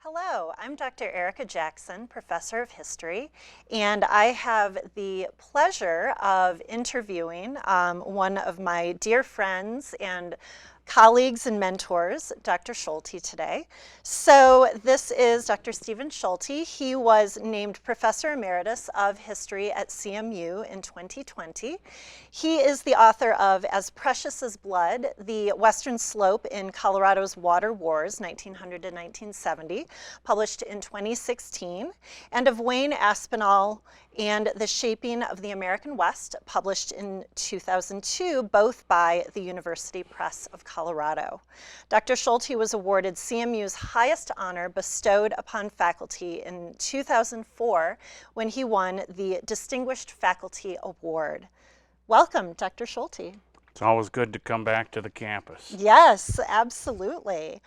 Hello, I'm Dr. Erica Jackson, Professor of History, and I have the pleasure of interviewing one of my dear friends and colleagues and mentors, Dr. Shulte, today. So this is Dr. Stephen Shulte. He was named Professor Emeritus of History at CMU in 2020. He is the author of As Precious as Blood, The Western Slope in Colorado's Water Wars, 1900 to 1970, published in 2016, and of Wayne Aspinall and The Shaping of the American West, published in 2002, both by the University Press of Colorado. Dr. Shulte was awarded CMU's highest honor bestowed upon faculty in 2004 when he won the Distinguished Faculty Award. Welcome, Dr. Shulte. It's always good to come back to the campus. Yes, absolutely.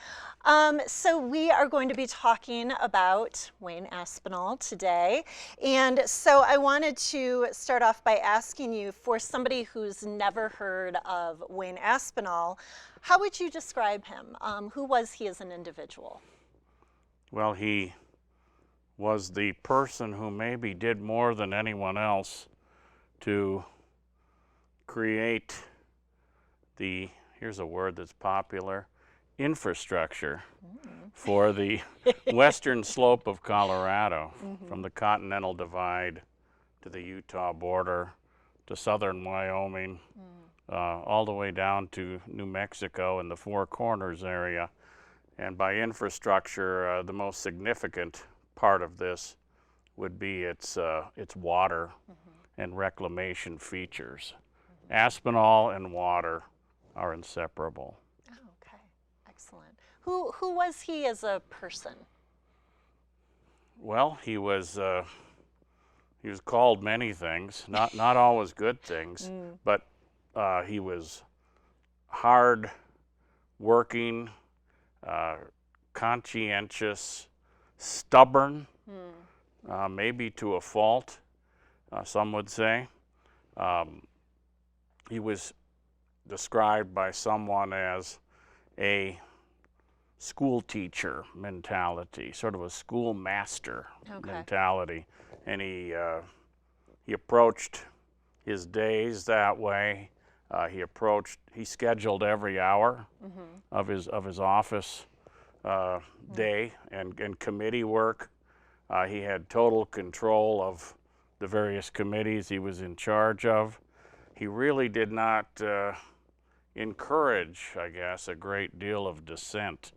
So we are going to be talking about Wayne Aspinall today. And so I wanted to start off by asking you, for somebody who's never heard of Wayne Aspinall, how would you describe him? Who was he as an individual? Well, he was the person who maybe did more than anyone else to create the, here's a word that's popular, infrastructure for the western slope of Colorado, from the Continental Divide to the Utah border to southern Wyoming, all the way down to New Mexico and the Four Corners area. And by infrastructure, the most significant part of this would be its water and reclamation features. Aspinall and water are inseparable. Oh, okay, excellent. Who was he as a person? Well, he was called many things, not always good things, but he was hard working, conscientious, stubborn, maybe to a fault, some would say. He was described by someone as a school teacher mentality, sort of a schoolmaster mentality, and he approached his days that way. He scheduled every hour of his office day and committee work. He had total control of the various committees he was in charge of. He really did not encourage, I guess, a great deal of dissent.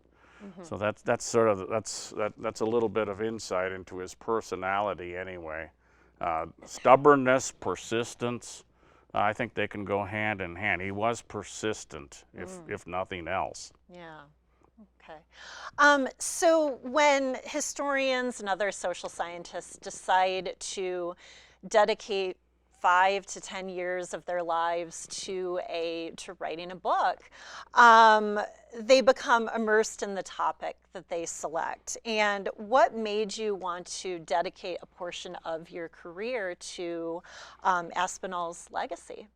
So that's a little bit of insight into his personality, anyway. Stubbornness, persistence, I think they can go hand in hand. He was persistent, if nothing else. Yeah. Okay. So when historians and other social scientists decide to dedicate 5 to 10 years of their lives to writing a book, they become immersed in the topic that they select. And what made you want to dedicate a portion of your career to Aspinall's legacy?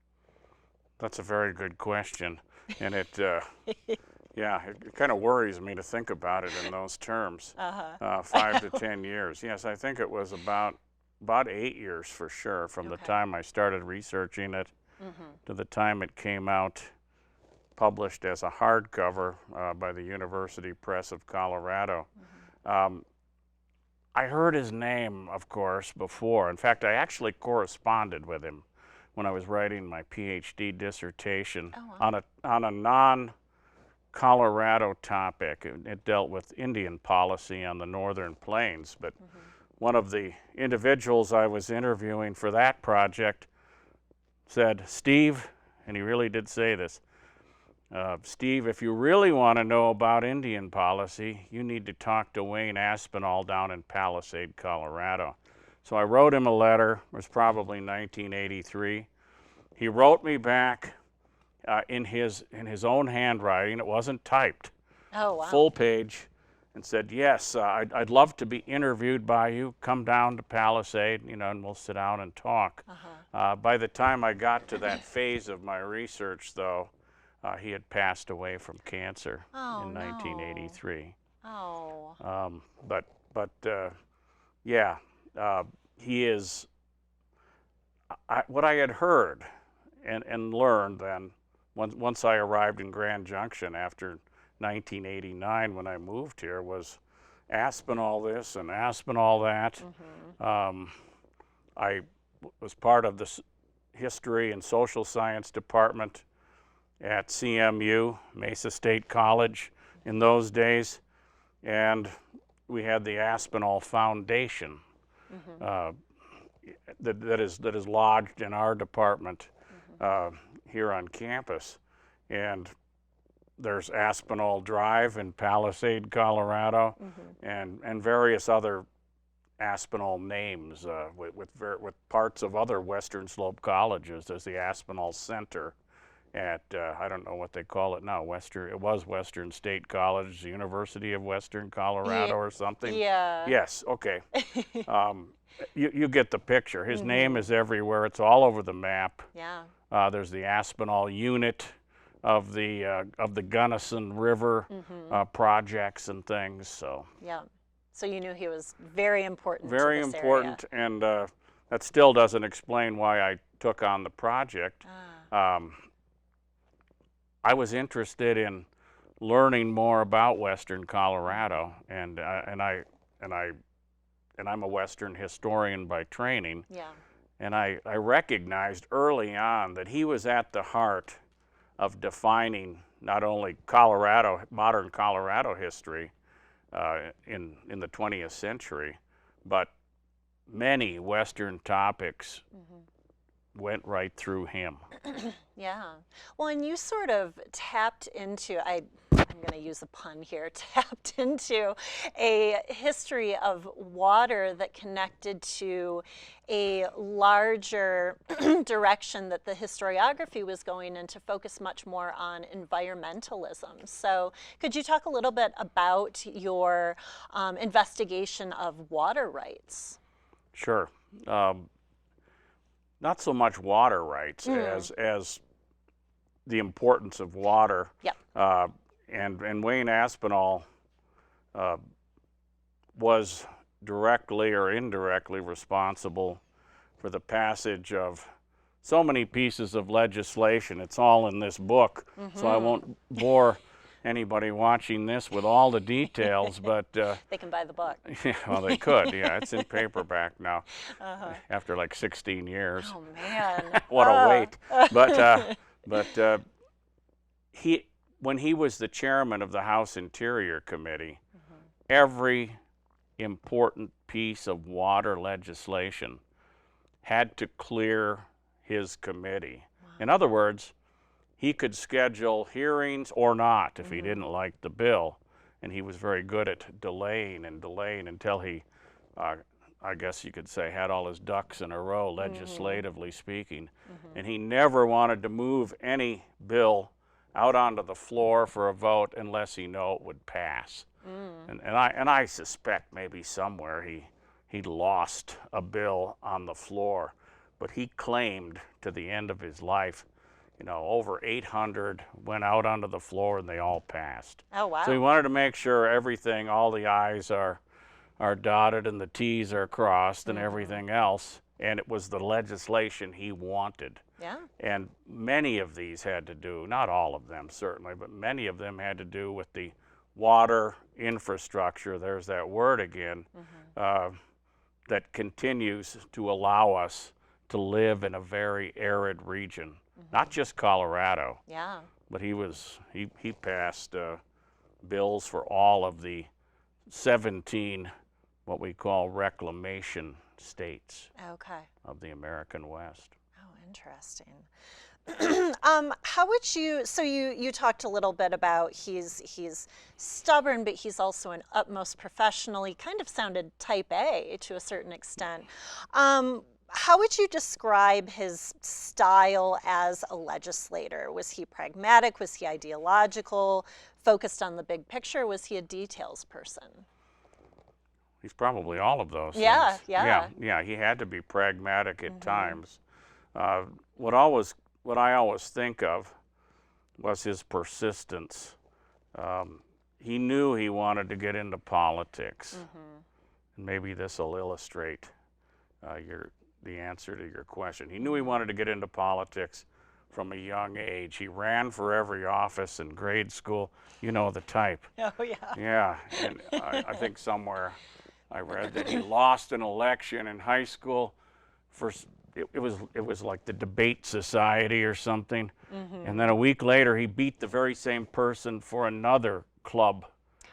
That's a very good question, and it kind of worries me to think about it in those terms. 5 to 10 years. Yes, I think it was about 8 years for sure, from the time I started researching it to the time it came out published as a hardcover by the University Press of Colorado. I heard his name, of course, before. In fact, I actually corresponded with him when I was writing my PhD dissertation on a non-Colorado topic. It dealt with Indian policy on the northern plains, but one of the individuals I was interviewing for that project said, "Steve," and he really did say this, "Steve, if you really want to know about Indian policy, you need to talk to Wayne Aspinall down in Palisade, Colorado." So I wrote him a letter. It was probably 1983. He wrote me back in his own handwriting. It wasn't typed. Oh, wow. Full page. And said, "Yes, I'd love to be interviewed by you. Come down to Palisade, and we'll sit down and talk." By the time I got to that phase of my research, though, he had passed away from cancer in 1983. Oh. Yeah, he is. What I had heard and learned then, once I arrived in Grand Junction after 1989 when I moved here, was Aspinall this and Aspinall that. I was part of the history and social science department at CMU, Mesa State College, in those days, and we had the Aspinall Foundation that is lodged in our department here on campus, and there's Aspinall Drive in Palisade, Colorado, and various other Aspinall names with parts of other Western Slope colleges. There's the Aspinall Center at I don't know what they call it now. It was Western State College, the University of Western Colorado, or something. Yeah. Yes. Okay. You get the picture. His name is everywhere. It's all over the map. Yeah. There's the Aspinall unit of the Gunnison River projects and things. So. Yeah. So you knew he was very important. Very to this important, area. and that still doesn't explain why I took on the project. I was interested in learning more about Western Colorado, and I'm a Western historian by training. Yeah. And I recognized early on that he was at the heart of defining not only modern Colorado history in the 20th century, but many Western topics went right through him. Yeah. Well, and you sort of tapped into, I'm going to use a pun here, tapped into a history of water that connected to a larger direction that the historiography was going in, to focus much more on environmentalism. So could you talk a little bit about your investigation of water rights? Sure. Not so much water rights as the importance of water. Yep. And Wayne Aspinall was directly or indirectly responsible for the passage of so many pieces of legislation. It's all in this book, so I won't bore anybody watching this with all the details, but they can buy the book. Yeah, well, they could. Yeah, it's in paperback now after like 16 years. Oh man, What a wait! But when he was the chairman of the House Interior Committee, every important piece of water legislation had to clear his committee. Wow. In other words, he could schedule hearings or not if he didn't like the bill, and he was very good at delaying until he, I guess you could say, had all his ducks in a row, legislatively speaking. And he never wanted to move any bill out onto the floor for a vote unless he knew it would pass. And I suspect maybe somewhere he lost a bill on the floor, but he claimed to the end of his life, over 800 went out onto the floor and they all passed. Oh, wow. So he wanted to make sure everything, all the I's are dotted and the T's are crossed and everything else, and it was the legislation he wanted. Yeah. And many of these had to do, not all of them certainly, but many of them had to do with the water infrastructure, there's that word again, that continues to allow us to live in a very arid region. Not just Colorado, but he passed bills for all of the 17 what we call reclamation states of the American West. Oh, interesting. How would you, so you talked a little bit about he's stubborn, but he's also an utmost professional. He kind of sounded type A to a certain extent. How would you describe his style as a legislator? Was he pragmatic? Was he ideological? Focused on the big picture? Was he a details person? He's probably all of those things. Yeah, he had to be pragmatic at times. What I always think of was his persistence. he knew he wanted to get into politics. And maybe this will illustrate the answer to your question. He knew he wanted to get into politics from a young age. He ran for every office in grade school. You know the type. Oh, yeah. Yeah, and I think somewhere I read that he lost an election in high school. It was like the debate society or something. And then a week later, he beat the very same person for another club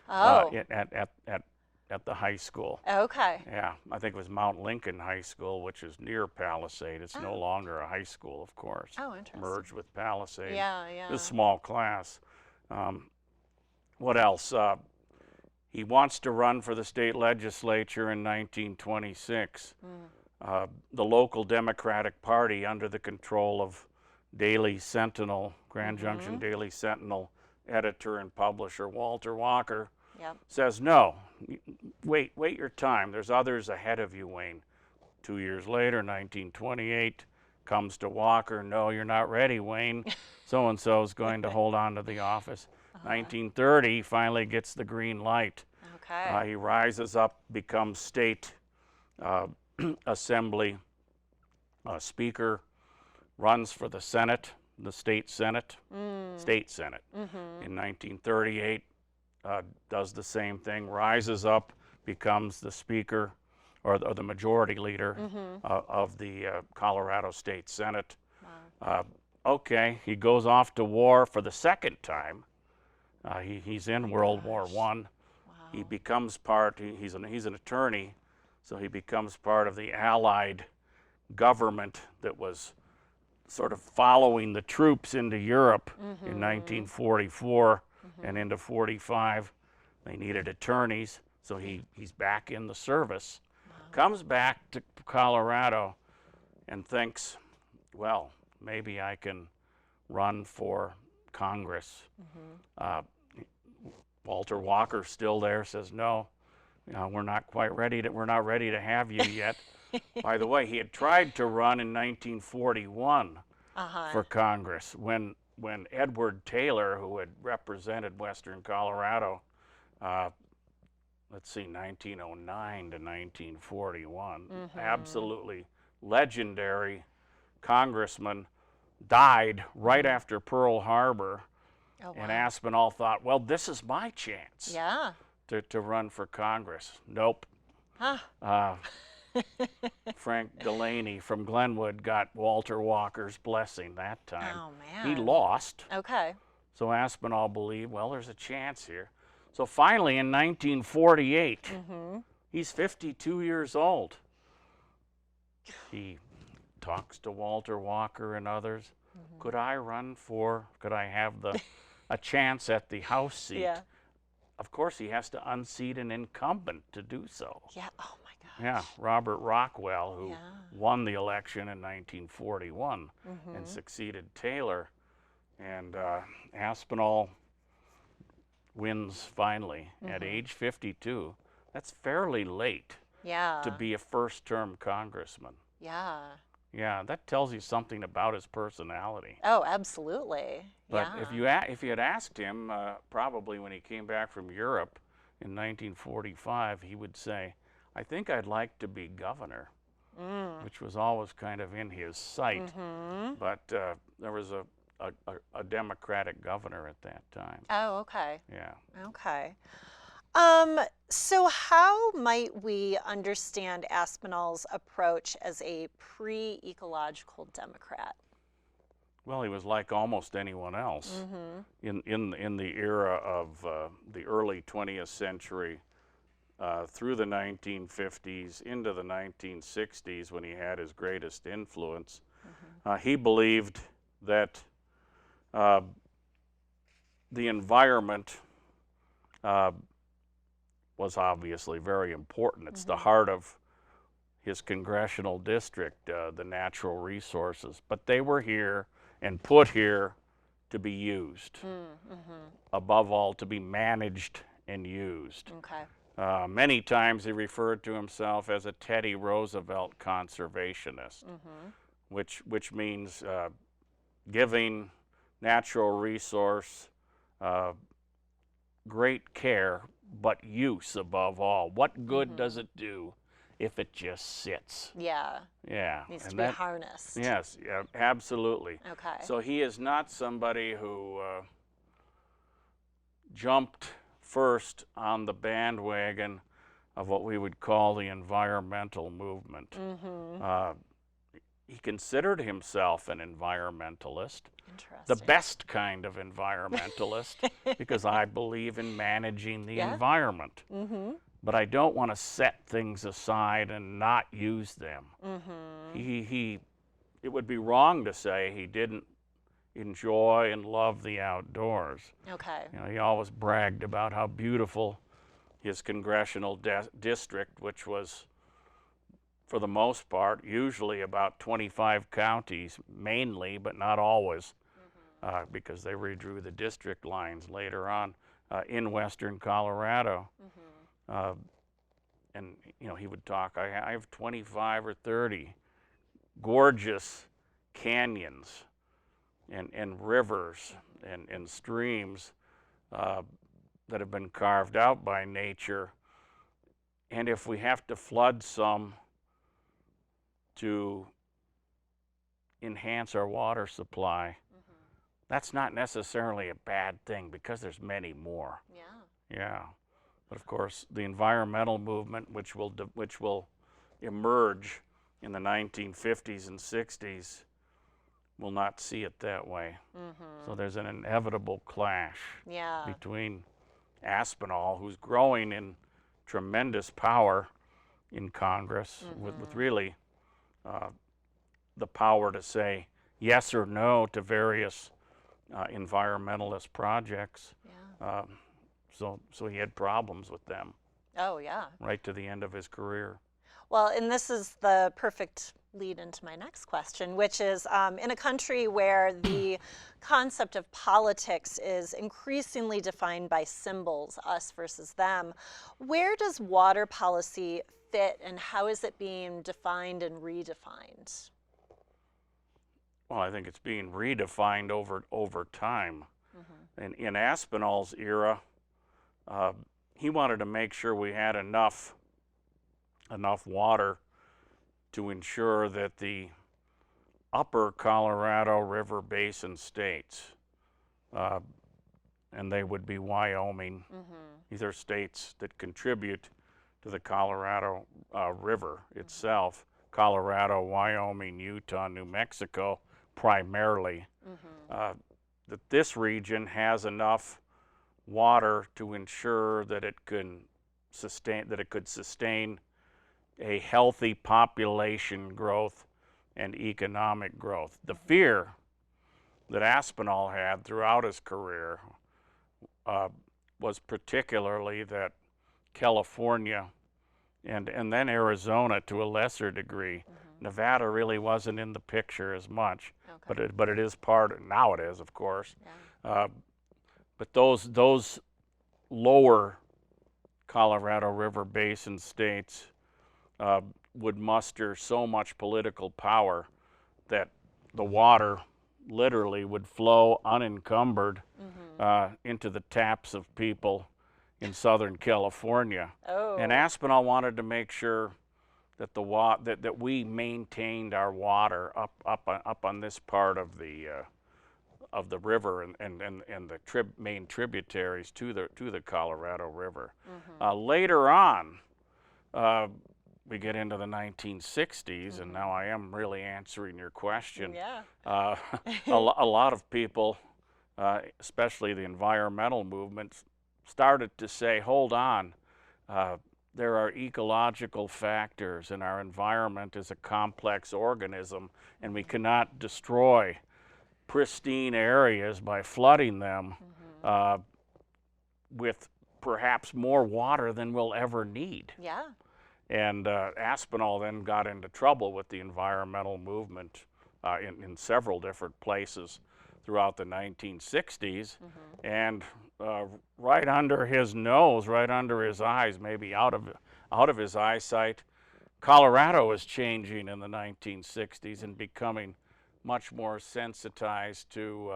at the high school. Okay. Yeah, I think it was Mount Lincoln High School, which is near Palisade. It's no longer a high school, of course. Oh, interesting. Merged with Palisade. Yeah, yeah. A small class. What else? He wants to run for the state legislature in 1926. The local Democratic Party, under the control of Daily Sentinel, Grand Junction Daily Sentinel editor and publisher Walter Walker, says, no, wait your time. There's others ahead of you, Wayne. 2 years later, 1928, comes to Walker, no, you're not ready, Wayne. So-and-so is going to hold on to the office. 1930, finally gets the green light. Okay. He rises up, becomes state assembly speaker, runs for the Senate, the state Senate, in 1938, does the same thing, rises up, becomes the speaker or the majority leader of the Colorado State Senate. Okay, he goes off to war for the second time. He's in World War I. Wow. He becomes he's an attorney, so he becomes part of the Allied government that was sort of following the troops into Europe in 1944 and into 45. They needed attorneys, so he's back in the service. Comes back to Colorado and thinks, well, maybe I can run for Congress. Walter Walker, still there, says, no, we're not quite ready we're not ready to have you yet. By the way, he had tried to run in 1941 for Congress when Edward Taylor, who had represented Western Colorado, 1909 to 1941, absolutely legendary congressman, died right after Pearl Harbor. Oh, wow. And Aspinall thought, well, this is my chance to run for Congress. Nope. Frank Delaney from Glenwood got Walter Walker's blessing that time. Oh, man. He lost. Okay. So Aspinall believed, well, there's a chance here. So finally, in 1948, he's 52 years old. He talks to Walter Walker and others. Could I have a chance at the House seat? Yeah. Of course, he has to unseat an incumbent to do so. Yeah. Oh, my gosh. Yeah, Robert Rockwell, who won the election in 1941 and succeeded Taylor. And Aspinall wins finally at age 52. That's fairly late to be a first-term congressman. Yeah. Yeah, that tells you something about his personality. Oh, absolutely. But if you had asked him, probably when he came back from Europe in 1945, he would say, I think I'd like to be governor, which was always kind of in his sight. But there was a Democratic governor at that time. Oh, okay. Yeah. Okay. So how might we understand Aspinall's approach as a pre-ecological Democrat? Well, he was like almost anyone else in the era of the early 20th century through the 1950s into the 1960s when he had his greatest influence. He believed that the environment was obviously very important. It's the heart of his congressional district, the natural resources. But they were here and put here to be used. Above all, to be managed and used. Okay. Many times he referred to himself as a Teddy Roosevelt conservationist, which means giving natural resource great care, but use above all. What good does it do if it just sits? Yeah. Yeah. Needs to and be that, harnessed. yes, yeah, absolutely. Okay. So he is not somebody who jumped first on the bandwagon of what we would call the environmental movement. He considered himself an environmentalist, the Interesting. best kind of environmentalist, because I believe in managing the Yeah. environment. But I don't want to set things aside and not use them. It would be wrong to say he didn't enjoy and love the outdoors. Okay. You know, he always bragged about how beautiful his congressional district, which was, for the most part, usually about 25 counties, mainly, but not always, because they redrew the district lines later on in western Colorado. And you know, he would talk, I have 25 or 30 gorgeous canyons and rivers and streams that have been carved out by nature. And if we have to flood some to enhance our water supply, that's not necessarily a bad thing, because there's many more. Yeah. Yeah. But of course, the environmental movement, which will emerge in the 1950s and 60s, will not see it that way. So there's an inevitable clash Yeah. between Aspinall, who's growing in tremendous power in Congress, with really the power to say yes or no to various environmentalist projects. Yeah. So he had problems with them Oh, yeah. right to the end of his career. Well, and this is the perfect lead into my next question, which is in a country where the concept of politics is increasingly defined by symbols, us versus them, where does water policy fit, and how is it being defined and redefined? Well, I think it's being redefined over time. In Aspinall's era, he wanted to make sure we had enough water to ensure that the upper Colorado River Basin states, and they would be Wyoming, these are states that contribute to the Colorado River itself, Colorado, Wyoming, Utah, New Mexico primarily, that this region has enough water to ensure that it could sustain a healthy population growth and economic growth. The fear that Aspinall had throughout his career was particularly that California and then Arizona to a lesser degree, Nevada really wasn't in the picture as much, but it is part, now it is, of course. Yeah. But those lower Colorado River Basin states would muster so much political power that the water literally would flow unencumbered into the taps of people in Southern California. Oh. And Aspinall wanted to make sure that that we maintained our water up on this part of the river and the main tributaries to the Colorado River. Later on, we get into the 1960s, and now I am really answering your question. Yeah. A lot of people, especially the environmental movement, started to say, hold on, there are ecological factors, and our environment is a complex organism, and we cannot destroy pristine areas by flooding them with perhaps more water than we'll ever need. Yeah. And Aspinall then got into trouble with the environmental movement in several different places throughout the 1960s. And right under his nose, right under his eyes, maybe out of his eyesight, Colorado was changing in the 1960s and becoming much more sensitized to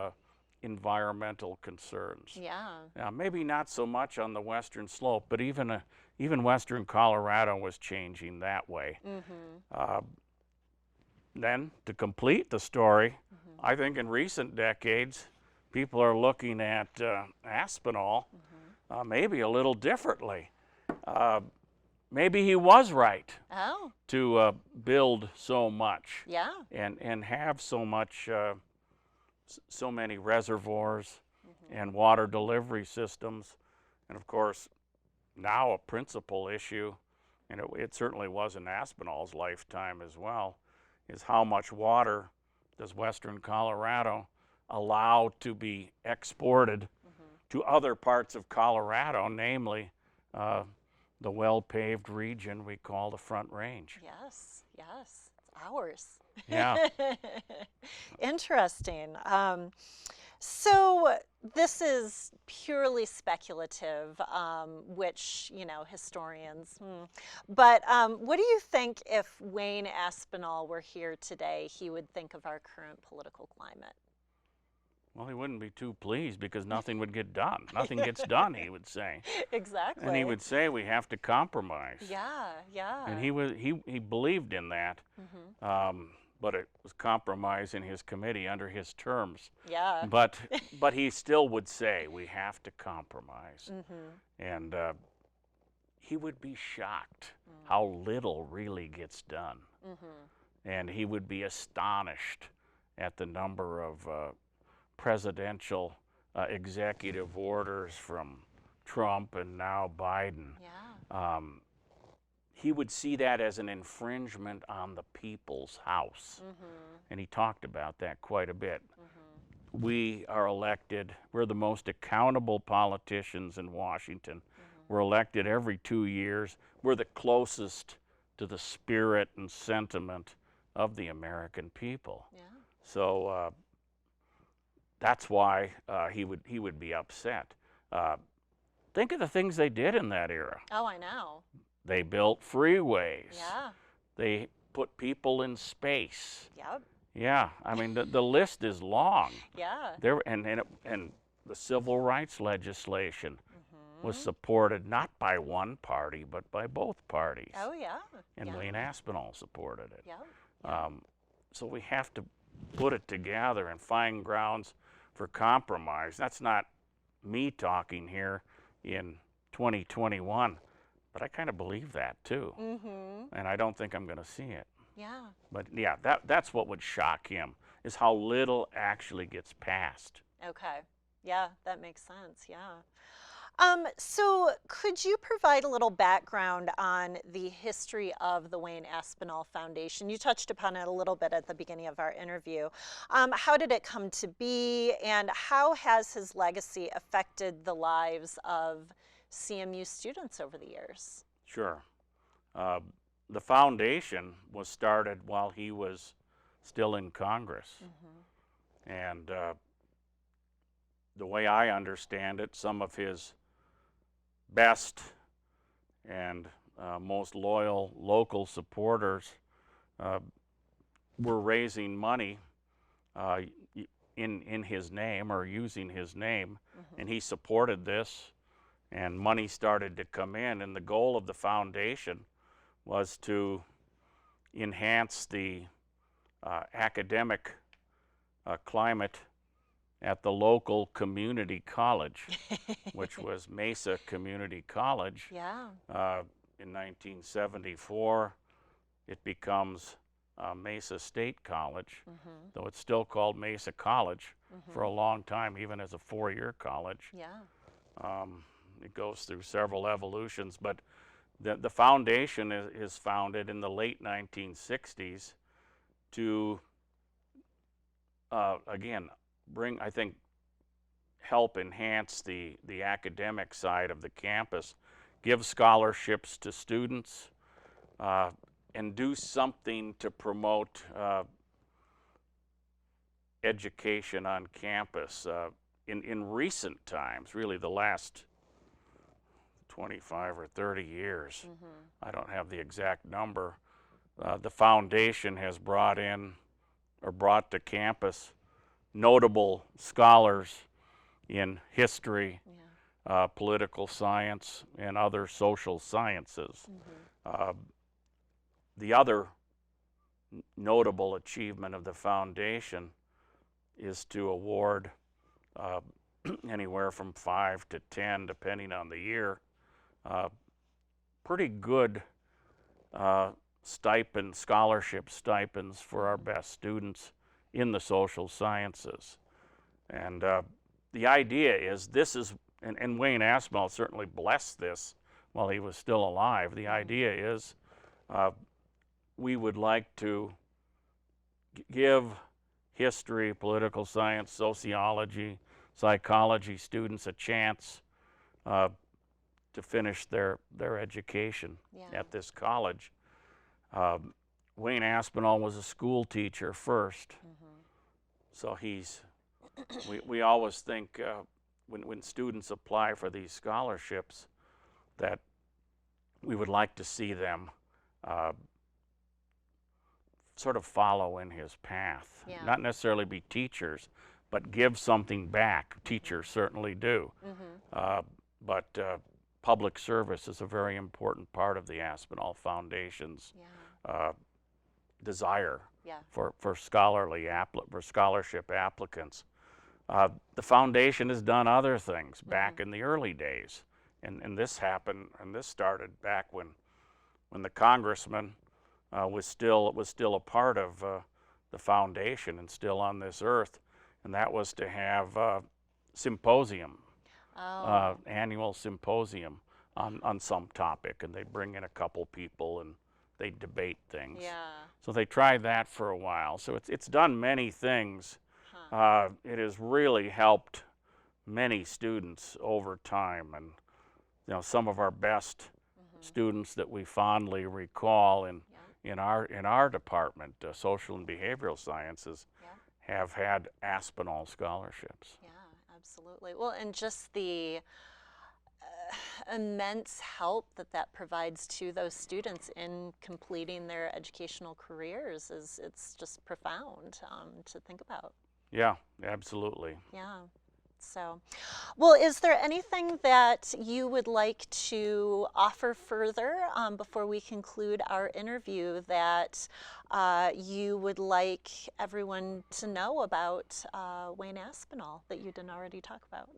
environmental concerns. Yeah. Now, maybe not so much on the western slope, but even western Colorado was changing that way. Mm-hmm. Then, to complete the story, Mm-hmm. I think in recent decades, people are looking at Aspinall Mm-hmm. maybe a little differently. Maybe he was right Oh, to build so much yeah. and have so much, so many reservoirs Mm-hmm. and water delivery systems. And of course, now a principal issue, and it certainly was in Aspinall's lifetime as well, is how much water does western Colorado allow to be exported Mm-hmm. to other parts of Colorado, namely the well-paved region we call the Front Range. Yes, yes, it's ours. Yeah. Interesting. So this is purely speculative, which, historians. But what do you think if Wayne Aspinall were here today, he would think of our current political climate? Well, he wouldn't be too pleased because nothing would get done. Nothing gets done, he would say. Exactly. And he would say we have to compromise. Yeah, yeah. And he believed in that, Mm-hmm. but it was compromise in his committee under his terms. Yeah. But he still would say we have to compromise. Mm-hmm. And he would be shocked how little really gets done. Mm-hmm. And he would be astonished at the number of presidential executive orders from Trump and now Biden. Yeah. He would see that as an infringement on the people's house. Mm-hmm. And he talked about that quite a bit. Mm-hmm. We are elected, we're the most accountable politicians in Washington. Mm-hmm. We're elected every 2 years. We're the closest to the spirit and sentiment of the American people. Yeah. So that's why he would be upset. Think of the things they did in that era. Oh, I know. They built freeways. Yeah. They put people in space. Yep. Yeah, I mean the list is long. Yeah. And the civil rights legislation Mm-hmm. was supported not by one party but by both parties. Oh, yeah. And Yeah. Wayne Aspinall supported it. Yep. So we have to put it together and find grounds for compromise. That's not me talking here in 2021, but I kind of believe that too. Mm-hmm. And I don't think I'm going to see it. Yeah. But yeah, that's what would shock him, is how little actually gets passed. Okay. Yeah, that makes sense. Yeah. So could you provide a little background on the history of the Wayne Aspinall Foundation? You touched upon it a little bit at the beginning of our interview. How did it come to be, and how has his legacy affected the lives of CMU students over the years? Sure. The foundation was started while he was still in Congress. Mm-hmm. And the way I understand it, some of his best and most loyal local supporters were raising money in his name or using his name, and he supported this, and money started to come in, and the goal of the foundation was to enhance the academic climate at the local community college, which was Mesa Community College. Yeah. In 1974, it becomes Mesa State College, though it's still called Mesa College for a long time, even as a 4-year college. Yeah. It goes through several evolutions, but the foundation is founded in the late 1960s to, again, help enhance the academic side of the campus, give scholarships to students, and do something to promote education on campus. In recent times, really the last 25 or 30 years, I don't have the exact number, the foundation has brought to campus notable scholars in history, Yeah. political science, and other social sciences. Uh, the other notable achievement of the foundation is to award uh, anywhere from 5 to 10, depending on the year, uh, pretty good scholarship stipends for our best students in the social sciences. And the idea is and Wayne Aspinall certainly blessed this while he was still alive. The idea is we would like to give history, political science, sociology, psychology students a chance to finish their education at this college. Wayne Aspinall was a school teacher first, so we always think when students apply for these scholarships that we would like to see them sort of follow in his path. Yeah. Not necessarily be teachers, but give something back. Teachers certainly do. But public service is a very important part of the Aspinall Foundation's desire for scholarship applicants. The foundation has done other things back in the early days, and this started back when the congressman was still a part of the foundation and still on this earth, and that was to have symposium. Annual symposium on some topic, and they bring in a couple people and they debate things. So they tried that for a while. So it's done many things. It has really helped many students over time, and some of our best students that we fondly recall in our department, social and behavioral sciences, have had Aspinall scholarships. Yeah, absolutely. Well, and just the immense help that provides to those students in completing their educational careers it's just profound to think about. Yeah, absolutely. Yeah. So, well, is there anything that you would like to offer further before we conclude our interview that you would like everyone to know about Wayne Aspinall that you didn't already talk about?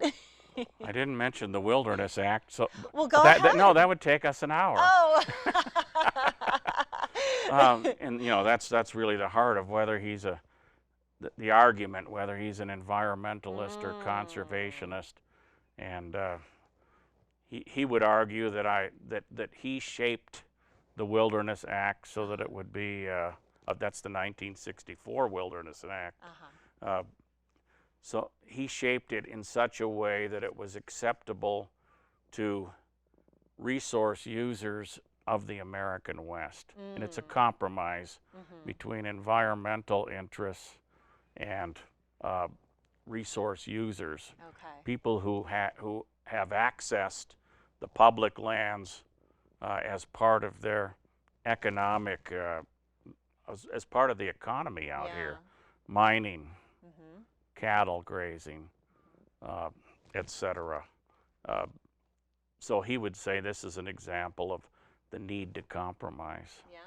I didn't mention the Wilderness Act, so well, go ahead. No, that would take us an hour. Oh. And that's really the heart of whether he's the argument whether he's an environmentalist or conservationist, and he would argue that he shaped the Wilderness Act so that it would be that's the 1964 Wilderness Act. So he shaped it in such a way that it was acceptable to resource users of the American West, and it's a compromise between environmental interests and resource users, people who have accessed the public lands as part of their economic, as part of the economy out here, mining, cattle grazing, etc. So he would say this is an example of the need to compromise. Yeah.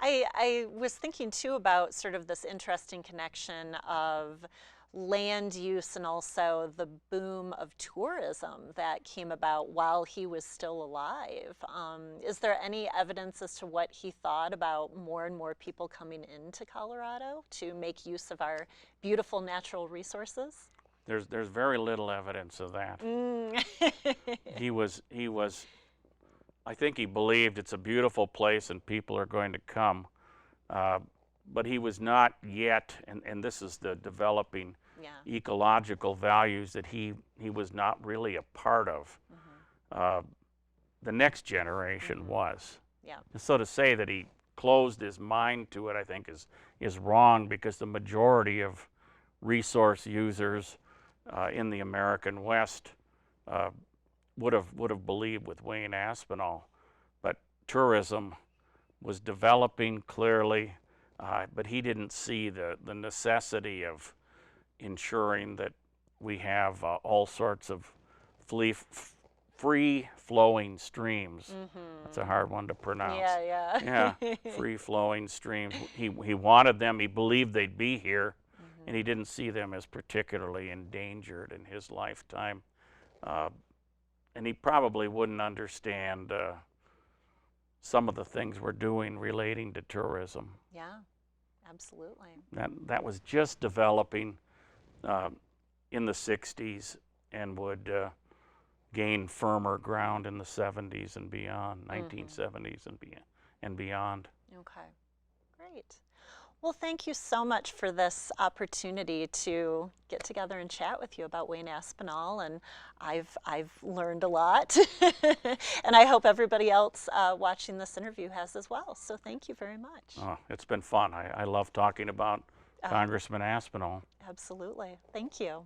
I was thinking too about sort of this interesting connection of land use and also the boom of tourism that came about while he was still alive. Is there any evidence as to what he thought about more and more people coming into Colorado to make use of our beautiful natural resources? There's very little evidence of that. He was I think he believed it's a beautiful place and people are going to come, but he was not yet, and this is the developing ecological values that he was not really a part of. The next generation was. So to say that he closed his mind to it, I think, is wrong, because the majority of resource users in the American West would have believed with Wayne Aspinall. But tourism was developing clearly. but he didn't see the necessity of ensuring that we have all sorts of free-flowing streams. That's a hard one to pronounce. Yeah. Yeah, free-flowing streams. He wanted them. He believed they'd be here, and he didn't see them as particularly endangered in his lifetime. And he probably wouldn't understand some of the things we're doing relating to tourism. Yeah, absolutely. That was just developing in the 60s and would gain firmer ground in the 70s and beyond, 1970s and beyond. Okay, great. Well, thank you so much for this opportunity to get together and chat with you about Wayne Aspinall, and I've learned a lot, and I hope everybody else watching this interview has as well. So thank you very much. Oh, it's been fun. I love talking about Congressman Aspinall. Absolutely. Thank you.